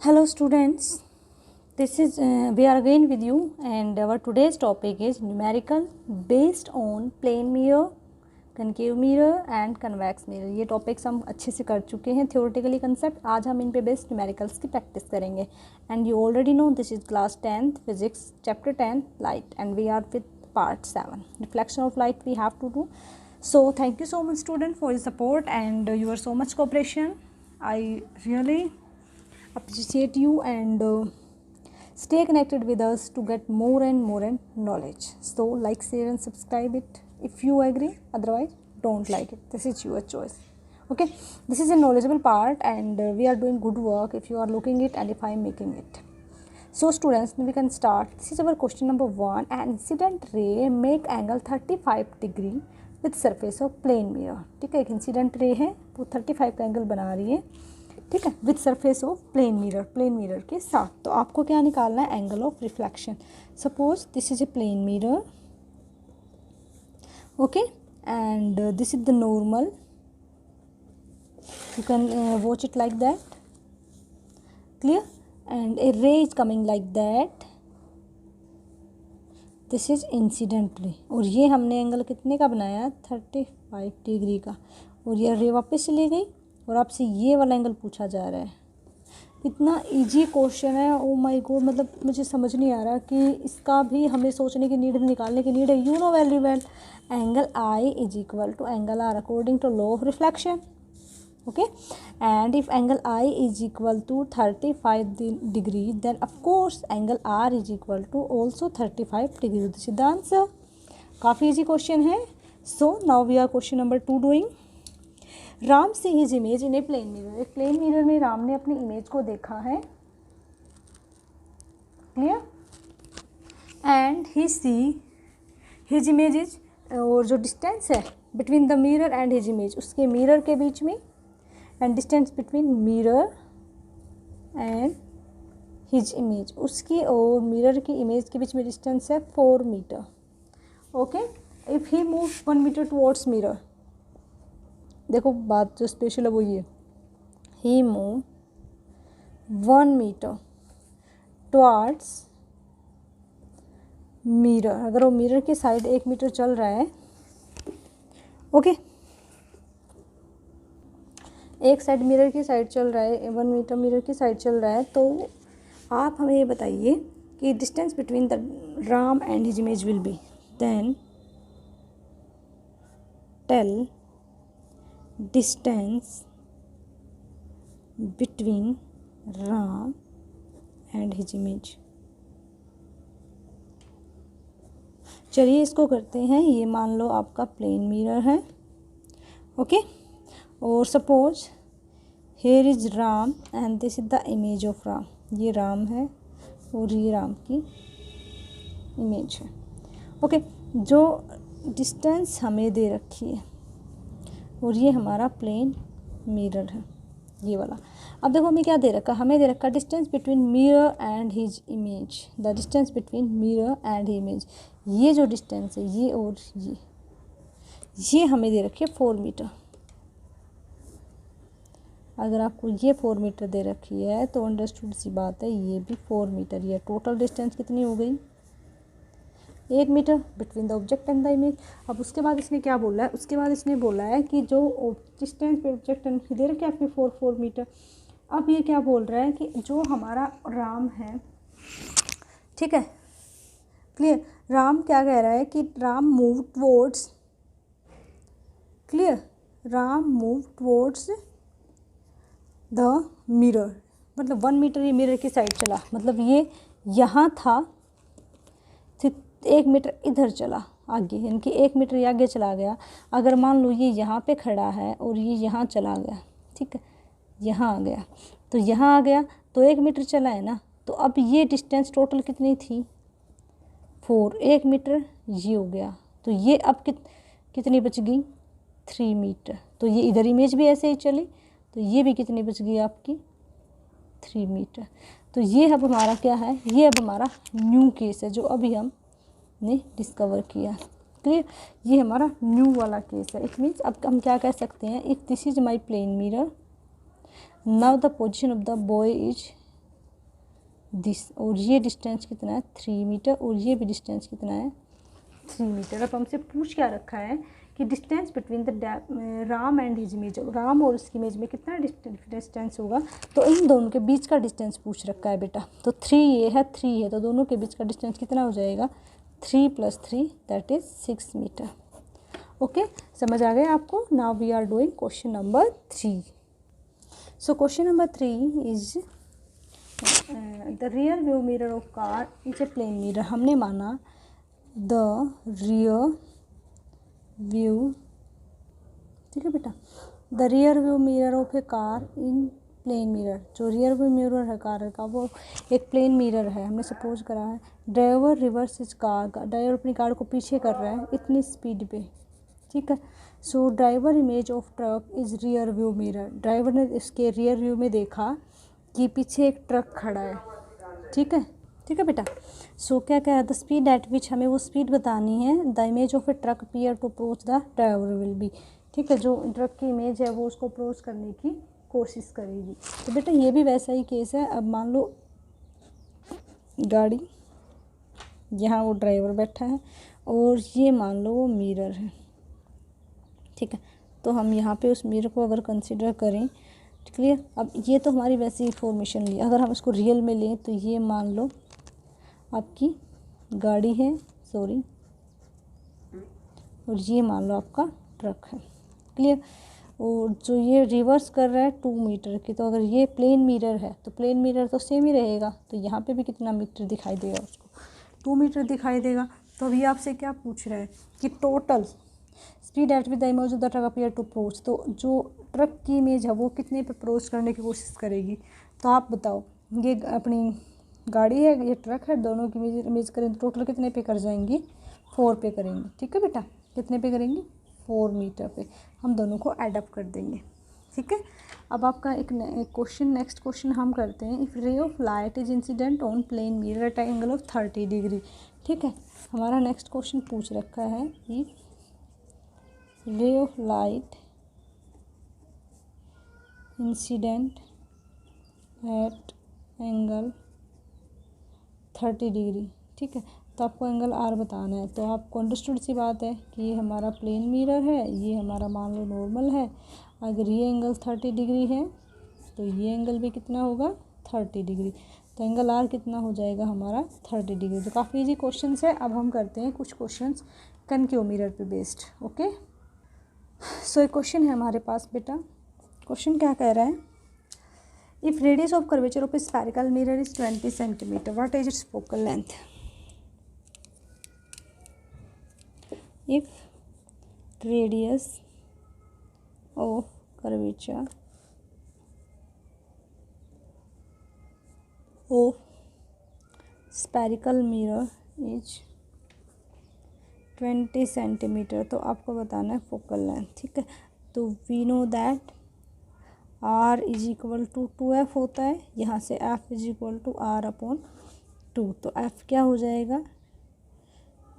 Hello students, this is we are again with you and our today's topic is numerical based on plane mirror, concave mirror and convex mirror। ये topics हम अच्छे से कर चुके हैं theoretically concept. आज हम इन पे बेस्ड न्यूमेरिकल्स की प्रैक्टिस करेंगे and you already know this is class 10th physics chapter 10 light and we are with part 7 reflection of light we have to do. So thank you so much student for your support and your so much cooperation. I really appreciate you and stay connected with us to get more and more knowledge. So like, share and subscribe it if you agree, otherwise don't like it. This is your choice. Okay, this is a knowledgeable part and we are doing good work if you are looking it and if I am making it. So students, we can start. This is our question number 1. An incident ray make angle 35 degree with surface of plane mirror. ठीक है, एक incident ray है वो 35 का angle बना रही है, ठीक है, with surface of plane mirror के साथ। तो आपको क्या निकालना है? Angle of reflection. Suppose this is a plane mirror, okay, and this is the normal, you can watch it like that, clear, and a ray is coming like that, this is incident ray, और ये हमने angle कितने का बनाया? 35 degree का, और ये रे वापस चली गई और आपसे ये वाला एंगल पूछा जा रहा है। इतना इजी क्वेश्चन है, ओ माय गॉड, मतलब मुझे समझ नहीं आ रहा कि इसका भी हमें सोचने की नीड, निकालने की नीड है। You know very well, angle I is equal to angle R according to law of reflection, okay, and if angle I is equal to 35 degree, then of course angle R is equal to also 35 degree. This is the answer. काफ़ी easy question है. So now we are question number 2 doing. Ram see his image in a plane mirror. एक plane mirror में राम ने अपनी image को देखा है, clear, and he see his image is, और जो डिस्टेंस है between the mirror and his image, उसके मिरर के बीच में, and distance between mirror and his image, उसकी और मिरर की इमेज के बीच में डिस्टेंस है 4 metre, okay. If he move 1 metre towards mirror, देखो बात जो स्पेशल है वो ये, he move 1 metre towards mirror, अगर वो मिरर की साइड 1 मीटर चल रहा है, ओके, एक साइड मिरर की साइड चल रहा है, 1 मीटर मिरर की साइड चल रहा है, तो आप हमें ये बताइए कि distance between the Ram and his image will be, then tell distance between Ram and his image. चलिए इसको करते हैं। ये मान लो आपका प्लेन मिरर है, ओके, और suppose here is Ram and this is the image of Ram. ये राम है और ये राम की इमेज है, ओके। जो डिस्टेंस हमें दे रखी है और ये हमारा प्लेन मिरर है, ये वाला। अब देखो हमें क्या दे रखा, हमें दे रखा distance between mirror and his image, the distance between mirror and image, ये जो डिस्टेंस है ये और ये हमें दे रखी है 4 मीटर। अगर आपको ये 4 मीटर दे रखी है तो अंडरस्टूड सी बात है, ये भी 4 मीटर। ये टोटल डिस्टेंस कितनी हो गई? 8 metre between the object and the image. अब उसके बाद इसने क्या बोला है? उसके बाद इसने बोला है कि जो डिस्टेंस पे ऑब्जेक्ट एंड दे रखे आपके 4 मीटर। अब ये क्या बोल रहा है कि जो हमारा राम है, ठीक है, क्लियर, राम क्या कह रहा है कि Ram move towards, clear, Ram move towards the mirror, मतलब 1 मीटर ये मिरर की साइड चला, मतलब ये यहाँ था, फिर 1 मीटर इधर चला आगे, यानी कि 1 मीटर ये आगे चला गया। अगर मान लो ये यहाँ पे खड़ा है और ये यहाँ चला गया, ठीक है, यहाँ आ गया, तो यहाँ आ गया तो 1 मीटर चला है ना, तो अब ये डिस्टेंस टोटल कितनी थी? 4, 1 मीटर ये हो गया, तो ये अब कितनी बच गई? 3 मीटर। तो ये इधर इमेज भी ऐसे ही चली, तो ये भी कितनी बच गई आपकी? 3 मीटर। तो ये अब हमारा क्या है? ये अब हमारा न्यू केस है जो अभी हमने डिस्कवर किया, क्लियर, ये हमारा न्यू वाला केस है। इट मीन्स अब हम क्या कह सकते हैं, if this is my plane mirror, now the position of the boy is this, और ये डिस्टेंस कितना है 3 मीटर, और ये भी डिस्टेंस कितना है 3 मीटर। अब हमसे पूछ क्या रखा है कि distance between the Ram and his image, Ram और उसकी इमेज में कितना डिस्टेंस होगा, तो इन दोनों के बीच का डिस्टेंस पूछ रखा है बेटा। तो 3 ये है 3 है, तो दोनों के बीच का डिस्टेंस कितना हो जाएगा 3 + 3 दैट इज़ 6 मीटर। ओके, समझ आ गया आपको। Now we are doing question number 3। So question number 3 is the rear view mirror of car is a plane mirror. हमने माना द रियर व्यू, ठीक है बेटा, the rear view mirror of a car in plane mirror, जो rear view mirror है car का वो एक प्लेन मिरर है। हमने सपोज करा है driver reverse is car, driver अपनी कार को पीछे कर रहा है इतनी स्पीड पे, ठीक है। So driver image of truck is rear view mirror, driver ने इसके रियर व्यू में देखा कि पीछे एक ट्रक खड़ा है, ठीक है, ठीक है बेटा। सो क्या क्या है द स्पीड एट विच, हमें वो स्पीड बतानी है। The image of a truck appear to approach the driver will be, ठीक है, जो ट्रक की इमेज है वो उसको अप्रोच करने की कोशिश करेगी। तो बेटा ये भी वैसा ही केस है। अब मान लो गाड़ी, यहाँ वो ड्राइवर बैठा है और ये मान लो वो मिरर है, ठीक है। तो हम यहाँ पे उस मिरर को अगर कंसिडर करें, क्लियर। अब ये तो हमारी वैसी इंफॉर्मेशन ली, अगर हम इसको रियल में लें तो ये मान लो आपकी गाड़ी है, सॉरी, और ये मान लो आपका ट्रक है, क्लियर। और जो ये रिवर्स कर रहा है 2 मीटर की, तो अगर ये प्लेन मिरर है तो प्लेन मिरर तो सेम ही रहेगा, तो यहाँ पे भी कितना मीटर दिखाई देगा उसको, 2 मीटर दिखाई देगा। तो अभी आपसे क्या पूछ रहा है कि total speed at with the image of the truck appear to approach, तो जो ट्रक की इमेज है वो कितने पे अप्रोच करने की कोशिश करेगी। तो आप बताओ, ये अपनी गाड़ी है, ये ट्रक है, दोनों की इमेज करें तो टोटल कितने पे कर जाएंगी 4 पे करेंगी, ठीक है बेटा। कितने पे करेंगी 4 मीटर पे, हम दोनों को ऐड अप कर देंगे, ठीक है। अब आपका एक क्वेश्चन, नेक्स्ट क्वेश्चन हम करते हैं। If ray of light is incident on plane mirror at angle of 30 degree, ठीक है। हमारा नेक्स्ट क्वेश्चन पूछ रखा है if ray of light incident at angle 30 degree, ठीक है। तो आपको एंगल आर बताना है। तो आपको अंडरस्टूड सी बात है कि ये हमारा प्लेन मिरर है, ये हमारा मान लो नॉर्मल है। अगर ये एंगल 30 डिग्री है तो ये एंगल भी कितना होगा 30 डिग्री, तो एंगल आर कितना हो जाएगा हमारा 30 डिग्री। तो काफ़ी इजी क्वेश्चन है। अब हम करते हैं कुछ क्वेश्चन कनकेव मिरर पे बेस्ड, ओके। सो एक क्वेश्चन है हमारे पास बेटा, क्वेश्चन क्या कह रहा है, if radius of curvature of spherical mirror is 20 centimetre, what is its focal length. If radius of curvature of spherical mirror is 20 centimetre, तो आपको बताना है फोकल लेंथ, ठीक है। तो we know that R is equal to 2F होता है, यहाँ से F is equal to R/2, तो F क्या हो जाएगा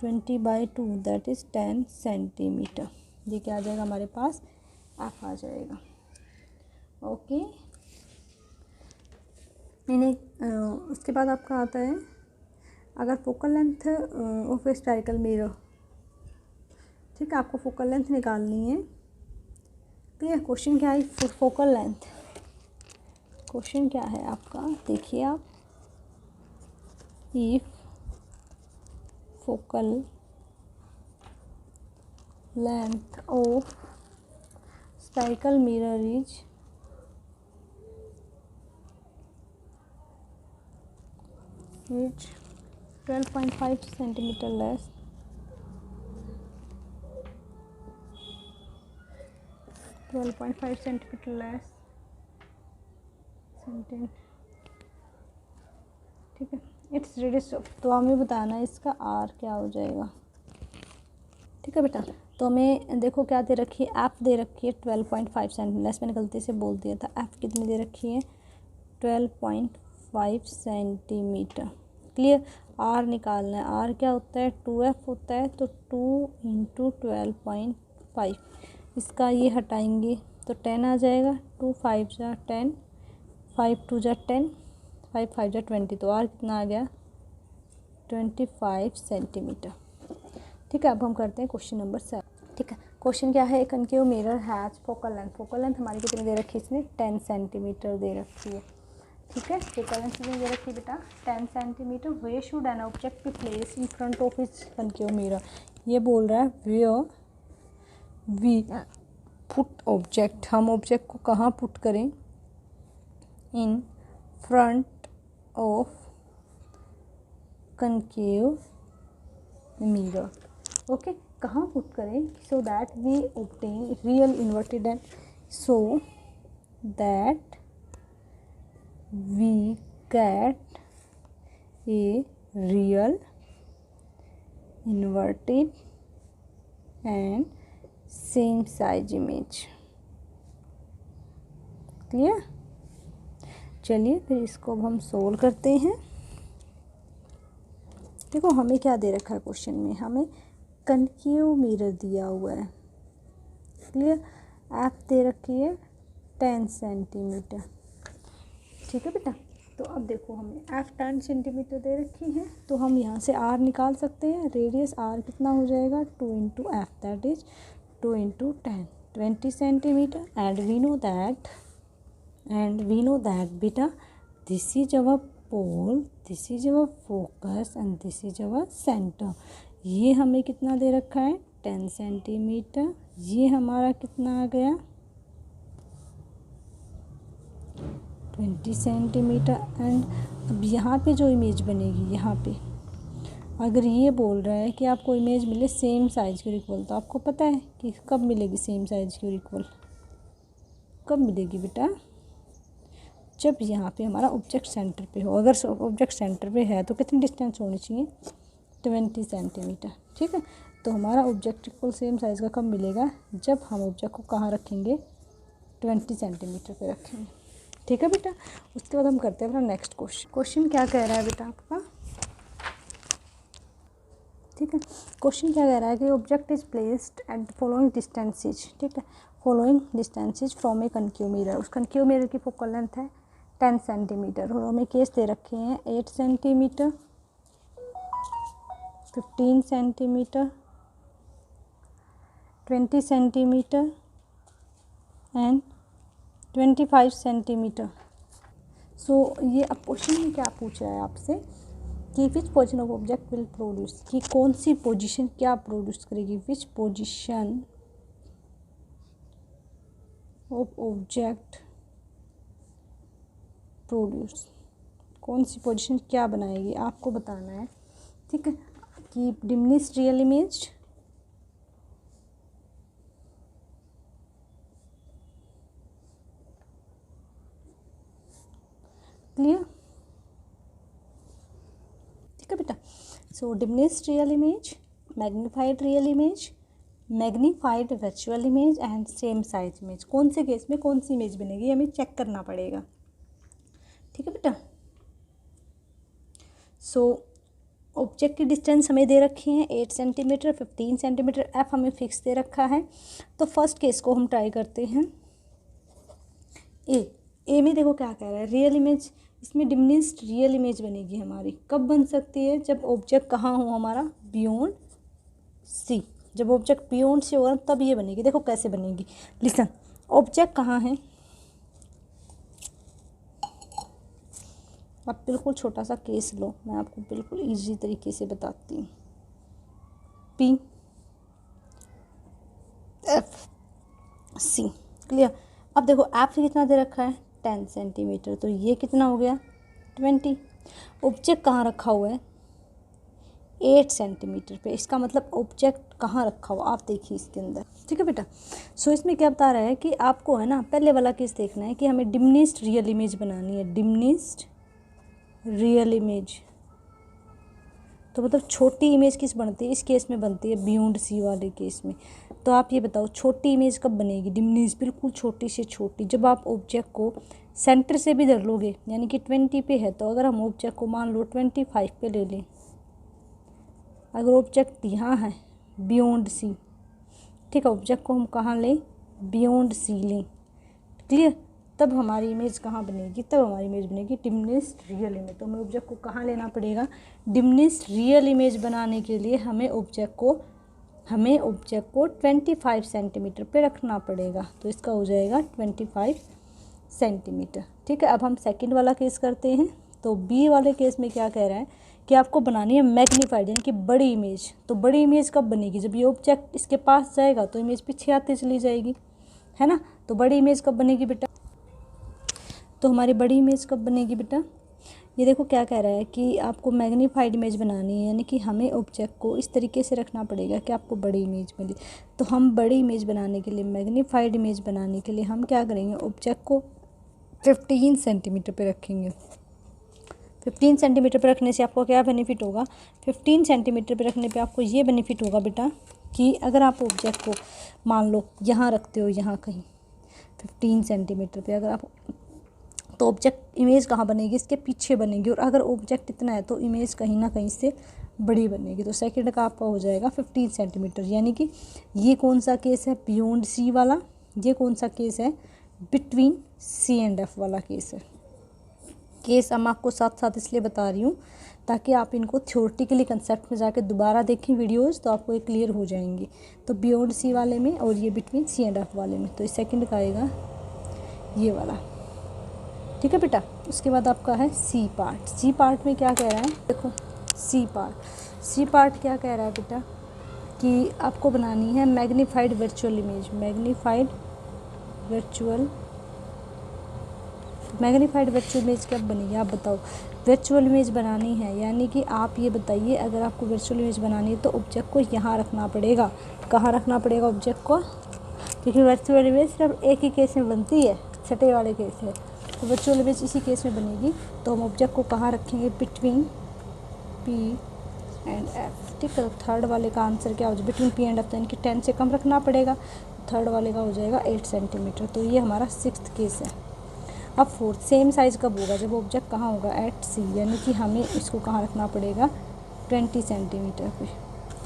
20/2 दैट इज़ 10 सेंटीमीटर। ये क्या आ जाएगा हमारे पास F आ जाएगा, ओके। उसके बाद आपका आता है अगर focal length of A spherical mirror, ठीक है, आपको फोकल लेंथ निकालनी है। तो ये क्वेश्चन क्या है, फोकल लेंथ, क्वेश्चन क्या है आपका, देखिए आप, if focal length of spherical mirror is 12.5 centimetre less, 12.5 centimetre less ठीक है। इट्स रेडियस, तो हमें बताना है इसका आर क्या हो जाएगा, ठीक है बेटा। तो हमें देखो क्या दे रखी है, एफ दे रखी है 12.5 सेंटीमीटर, मैंने गलती से बोल दिया था। एफ कितनी दे रखी है 12.5 सेंटीमीटर, क्लियर। आर निकालना है, आर क्या होता है 2F होता है, तो 2 × 12.5, इसका ये हटाएंगे तो 10 आ जाएगा, 2 5 × 10, 5 2 × 10, 5 5 जा 20, तो आर कितना आ गया 25 सेंटीमीटर। ठीक है, अब हम करते हैं क्वेश्चन नंबर 7। ठीक है, क्वेश्चन क्या है, a concave mirror has focal length हमारी कितनी दे रखी है, इसने 10 सेंटीमीटर दे रखी है। ठीक है, फोकल लेंथ कितनी दे रखी है बेटा 10 centimetre. Where should an object be place in front of its concave mirror. ये बोल रहा है वेयर वी पुट ऑब्जेक्ट, हम ऑब्जेक्ट को कहाँ पुट करें, in front of concave mirror. Okay, कहाँ पुट करें, so that we obtain real inverted and so that we get a real inverted and same size image। Clear, चलिए फिर इसको अब हम सोल्व करते हैं। देखो हमें क्या दे रखा है क्वेश्चन में, हमें कनकेव मिरर दिया हुआ है। क्लियर, एफ दे रखी है 10 सेंटीमीटर। ठीक है बेटा, तो अब देखो हमें एफ 10 सेंटीमीटर दे रखी है, तो हम यहाँ से आर निकाल सकते हैं। रेडियस आर कितना हो जाएगा 2 into f, that is 2 into 10 20 centimetre. And we know that बेटा this is our pole, this is our focus and this is our centre. ये हमें कितना दे रखा है 10 सेंटीमीटर। ये हमारा कितना आ गया 20 सेंटीमीटर। एंड अब यहाँ पे जो इमेज बनेगी, यहाँ पे अगर ये बोल रहा है कि आपको इमेज मिले सेम साइज़ के इक्वल, तो आपको पता है कि कब मिलेगी सेम साइज़ के इक्वल, कब मिलेगी बेटा, जब यहाँ पे हमारा ऑब्जेक्ट सेंटर पे हो। अगर ऑब्जेक्ट सेंटर पे है तो कितनी डिस्टेंस होनी चाहिए 20 सेंटीमीटर। ठीक है, तो हमारा ऑब्जेक्ट इक्वल सेम साइज़ का कब मिलेगा, जब हम ऑब्जेक्ट को कहाँ रखेंगे 20 सेंटीमीटर पे रखेंगे। ठीक है बेटा, उसके बाद हम करते हैं अपना नेक्स्ट क्वेश्चन। क्वेश्चन क्या कह रहा है बेटा आपका, ठीक है, क्वेश्चन क्या कह रहा है कि object is placed at following distances. ठीक है, following distances from A concave mirror. उस कनकेव मिरर की फोकल लेंथ है 10 सेंटीमीटर और हमें केस दे रखे हैं 8 centimetre, 15 centimetre, 20 centimetre and 25 centimetre. So ये अब क्वेश्चन में क्या पूछ रहा है आपसे कि which position of object will produce, कि कौन सी पोजीशन क्या प्रोड्यूस करेगी, which position of object produce, कौन सी पोजीशन क्या बनाएगी आपको बताना है। ठीक है, कि डिमिनिश्ड रियल इमेज, क्लियर। ठीक है बेटा, so diminished real image, magnified real image, magnified virtual image and same size image. कौन से केस में कौन सी इमेज बनेगी हमें चेक करना पड़ेगा। ठीक है बेटा, सो ऑब्जेक्ट की डिस्टेंस हमें दे रखी है 8 सेंटीमीटर, 15 सेंटीमीटर, एफ हमें फिक्स दे रखा है। तो फर्स्ट केस को हम ट्राई करते हैं। ए में देखो क्या कह रहा है, रियल इमेज, इसमें डिमिनिश्ड रियल इमेज बनेगी हमारी। कब बन सकती है, जब ऑब्जेक्ट कहाँ हो हमारा बियॉन्ड सी। जब ऑब्जेक्ट बियॉन्ड सी होगा तब ये बनेगी। देखो कैसे बनेगी, लिसन, ऑब्जेक्ट कहाँ है, आप बिल्कुल छोटा सा केस लो, मैं आपको बिल्कुल इजी तरीके से बताती हूँ। P F C, clear. अब देखो एफ कितना दे रखा है 10 सेंटीमीटर, तो ये कितना हो गया 20। ऑब्जेक्ट कहाँ रखा हुआ है 8 सेंटीमीटर पे, इसका मतलब ऑब्जेक्ट कहाँ रखा हुआ आप देखिए इसके अंदर। ठीक है बेटा, सो इसमें क्या बता रहा है कि आपको है ना पहले वाला केस देखना है कि हमें डिमिनिश्ड रियल इमेज बनानी है। डिमिनिश्ड रियल इमेज तो मतलब छोटी इमेज किस बनती है, इस केस में बनती है बियॉन्ड सी वाले केस में। तो आप ये बताओ छोटी इमेज कब बनेगी, डिमिनिश बिल्कुल छोटी से छोटी, जब आप ऑब्जेक्ट को सेंटर से भी धर लोगे, यानी कि 20 पे है, तो अगर हम ऑब्जेक्ट को मान लो 25 पे ले लें, अगर ऑब्जेक्ट यहाँ है बियॉन्ड सी, ठीक है, ऑब्जेक्ट को हम कहाँ लें बियॉन्ड सी लें, क्लियर, तब हमारी इमेज कहाँ बनेगी, तब हमारी इमेज बनेगी डिमिनिश्ड रियल इमेज। तो हमें ऑब्जेक्ट को कहाँ लेना पड़ेगा, डिमिनिश्ड रियल इमेज बनाने के लिए हमें ऑब्जेक्ट को 25 सेंटीमीटर पे रखना पड़ेगा। तो इसका हो जाएगा 25 सेंटीमीटर। ठीक है, अब हम सेकंड वाला केस करते हैं। तो बी वाले केस में क्या कह रहा है कि आपको बनानी है मैग्नीफाइड यानी कि बड़ी इमेज। तो बड़ी इमेज कब बनेगी, जब ये ऑब्जेक्ट इसके पास जाएगा तो इमेज पीछे आती चली जाएगी, है ना। तो बड़ी इमेज कब बनेगी बेटा, तो हमारी बड़ी इमेज कब बनेगी बेटा, ये देखो क्या कह रहा है कि आपको मैग्नीफाइड इमेज बनानी है, यानी कि हमें ऑब्जेक्ट को इस तरीके से रखना पड़ेगा कि आपको बड़ी इमेज मिले। तो हम बड़ी इमेज बनाने के लिए, मैग्नीफाइड इमेज बनाने के लिए हम क्या करेंगे, ऑब्जेक्ट को 15 सेंटीमीटर पे रखेंगे। 15 सेंटीमीटर पे रखने से आपको क्या बेनिफिट होगा, 15 सेंटीमीटर पे रखने पे आपको ये बेनिफिट होगा बेटा कि अगर आप ऑब्जेक्ट को मान लो यहाँ रखते हो, यहाँ कहीं 15 सेंटीमीटर पे अगर आप, तो ऑब्जेक्ट इमेज कहाँ बनेगी, इसके पीछे बनेगी। और अगर ऑब्जेक्ट इतना है तो इमेज कहीं ना कहीं से बड़ी बनेगी। तो सेकंड का आपका हो जाएगा 15 सेंटीमीटर। यानी कि ये कौन सा केस है, बियॉन्ड सी वाला। ये कौन सा केस है, बिटवीन सी एंड एफ वाला केस है। केस हम आपको साथ साथ इसलिए बता रही हूँ ताकि आप इनको थ्योरेटिकली कंसेप्ट में जाके दोबारा देखें वीडियोस, तो आपको ये क्लियर हो जाएंगी। तो बियॉन्ड सी वाले में और ये बिटवीन सी एंड एफ वाले में, तो इस सेकंड का आएगा ये वाला। ठीक है बेटा, उसके बाद आपका है सी पार्ट। सी पार्ट में क्या कह रहा है, देखो सी पार्ट क्या कह रहा है बेटा कि आपको बनानी है magnified virtual image. Magnified virtual image कब बनेगी, आप बताओ। वर्चुअल इमेज बनानी है, यानी कि आप ये बताइए अगर आपको वर्चुअल इमेज बनानी है तो ऑब्जेक्ट को यहाँ रखना पड़ेगा। कहाँ रखना पड़ेगा ऑब्जेक्ट को, क्योंकि वर्चुअल इमेज सिर्फ एक ही केस में बनती है, छठे वाले केस में। तो वर्चुअल इमेज इसी केस में बनेगी। तो हम ऑब्जेक्ट को कहाँ रखेंगे, बिटवीन पी एंड एफ। ठीक है, तो थर्ड वाले का आंसर क्या हो जाएगा, बिटवीन पी एंड एफ, तो इनके 10 से कम रखना पड़ेगा। थर्ड वाले का हो जाएगा 8 सेंटीमीटर। तो ये हमारा 6th केस है। अब 4th, सेम साइज़ कब होगा, जब ऑब्जेक्ट कहाँ होगा, एट सी, यानी कि हमें इसको कहाँ रखना पड़ेगा, 20 सेंटीमीटर पे।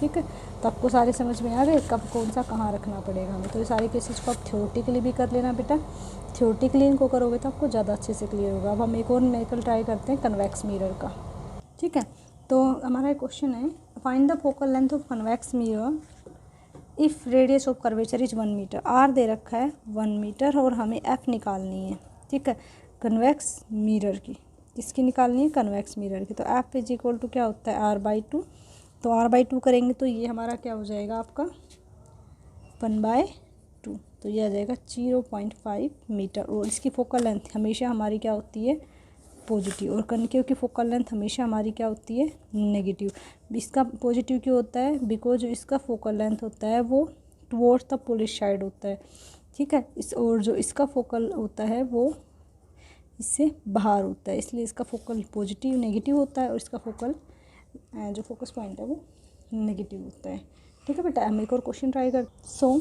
ठीक है, तो आपको सारे समझ में आ गए कब कौन सा कहाँ रखना पड़ेगा हमें। तो ये सारे केसेस को आप थ्योरेटिकली भी कर लेना बेटा। थ्योरेटिकली इनको करोगे तो आपको ज़्यादा अच्छे से क्लियर होगा। अब हम एक और न्यूमेरिकल ट्राई करते हैं कन्वेक्स मिरर का। ठीक है, तो हमारा एक क्वेश्चन है, find the focal length of convex mirror if radius of curvature is 1 metre. R दे रखा है 1 मीटर और हमें एफ निकालनी है। ठीक है, कन्वेक्स मिरर की, किसकी निकालनी है, कन्वेक्स मिरर की। तो एफ इज इक्वल टू क्या होता है, r/2। तो r/2 करेंगे तो ये हमारा क्या हो जाएगा आपका 1/2। तो ये आ जाएगा 0.5 मीटर। और इसकी फोकल लेंथ हमेशा हमारी क्या होती है, पॉजिटिव। और कनकेव की फोकल लेंथ हमेशा हमारी क्या होती है, नेगेटिव। इसका पॉजिटिव क्यों होता है, बिकॉज जो इसका फोकल लेंथ होता है वो टुवर्ड्स द पोलिश साइड होता है। ठीक है, और जो इसका फोकल होता है वो इससे बाहर होता है, इसलिए इसका फोकल पॉजिटिव नेगेटिव होता है और इसका फोकल जो फोकस पॉइंट है वो नेगेटिव होता है। ठीक है बेटा, हम एक और क्वेश्चन ट्राई कर। So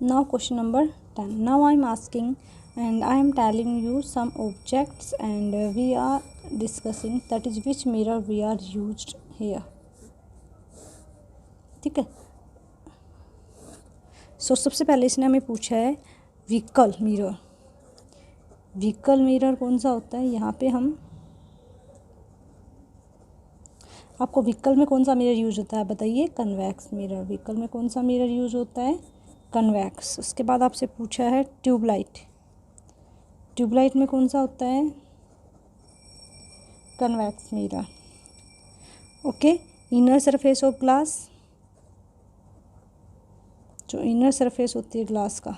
now question number 10। Now I am asking and I am telling you some objects and we are discussing that is which mirror we are used here. ठीक है, सो सबसे पहले इसने हमें पूछा है व्हीकल मिरर। व्हीकल मिरर कौन सा होता है, यहाँ पे हम आपको व्हीकल में कौन सा मिरर यूज होता है बताइए, कन्वेक्स मिरर। व्हीकल में कौन सा मिरर यूज होता है, कन्वेक्स। उसके बाद आपसे पूछा है ट्यूबलाइट। ट्यूबलाइट में कौन सा होता है, convex mirror. Okay, inner surface of glass, जो इनर सरफेस होती है ग्लास का,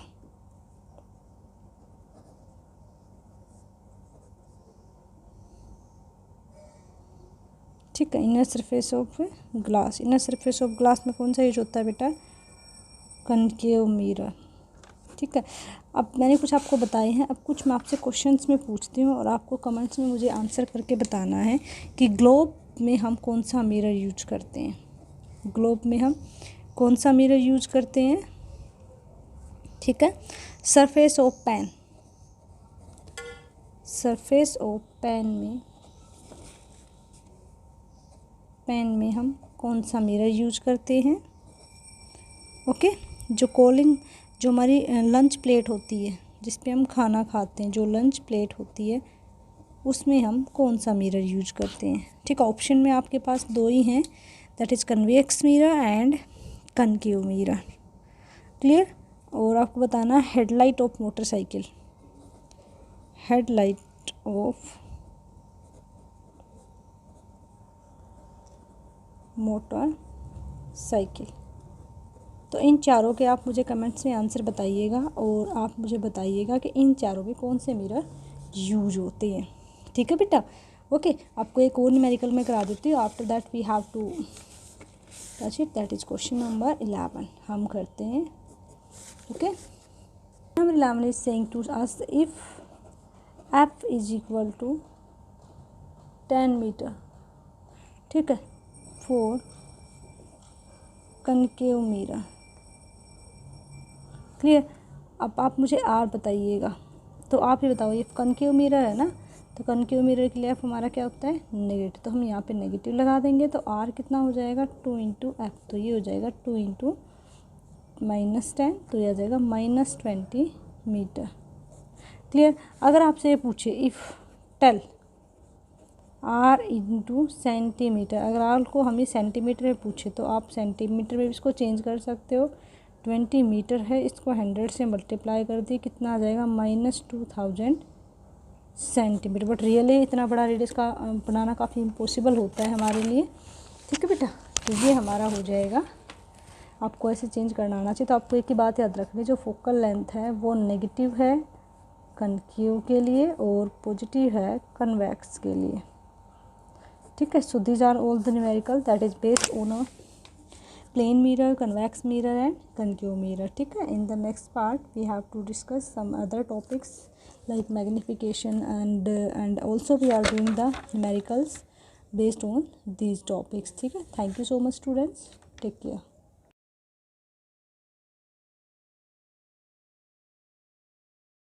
ठीक है, inner surface of glass. Inner surface of glass में कौन सा यूज होता है बेटा, कनकेव मिरर। ठीक है, अब मैंने कुछ आपको बताए हैं, अब कुछ मैं आपसे क्वेश्चंस में पूछती हूँ और आपको कमेंट्स में मुझे आंसर करके बताना है कि ग्लोब में हम कौन सा मिरर यूज करते हैं। ग्लोब में हम कौन सा मिरर यूज करते हैं। ठीक है, surface of pen, surface of pen में हम कौन सा मिरर यूज करते हैं। ओके, जो हमारी लंच प्लेट होती है, जिस पे हम खाना खाते हैं, जो लंच प्लेट होती है, उसमें हम कौन सा मिरर यूज करते हैं? ठीक है, ऑप्शन में आपके पास दो ही हैं, that is convex mirror and concave mirror. Clear? और आपको बताना headlight of motorcycle, headlight of motor cycle. तो इन चारों के आप मुझे कमेंट्स में आंसर बताइएगा और आप मुझे बताइएगा कि इन चारों में कौन से मिरर यूज होते हैं। ठीक है बेटा? ओके, आपको एक और न्यूमेरिकल में करा देती हूँ। After that we have to touch it, that is question number 11 हम करते हैं। Okay, number 11 is saying to us if F is equal to 10 metre, ठीक है, फॉर कनकेव मिरर। क्लियर? अब आप मुझे आर बताइएगा, तो आप ही बताओ, ये कनकेव मिरर है ना, तो कनकेव मिरर के लिए एफ हमारा क्या होता है? नेगेटिव। तो हम यहाँ पे नेगेटिव लगा देंगे, तो आर कितना हो जाएगा? 2 इंटू एफ, तो ये हो जाएगा 2 इंटू -10, तो ये आ जाएगा -20 मीटर। क्लियर? अगर आपसे ये पूछे if tell R into centimetre, अगर आर को हमें सेंटीमीटर में पूछे तो आप सेंटीमीटर में भी इसको चेंज कर सकते हो। 20 मीटर है, इसको 100 से मल्टीप्लाई कर दिए, कितना आ जाएगा? -2000 सेंटीमीटर। बट रियली इतना बड़ा रेडियस का बनाना काफ़ी इम्पॉसिबल होता है हमारे लिए। ठीक है बेटा? तो ये हमारा हो जाएगा, आपको ऐसे चेंज करना आना चाहिए। तो आपको एक ही बात याद रखनी, जो फोकल लेंथ है वो नेगेटिव है कनकेव के लिए और पॉजिटिव है कन्वेक्स के लिए। ठीक है? So these are all the numerical that is based on a plane mirror, convex mirror and concave mirror. ठीक है? In the next part we have to discuss some other topics like magnification and also we are doing the numericals based on these topics. ठीक है? Thank you so much students. Take care.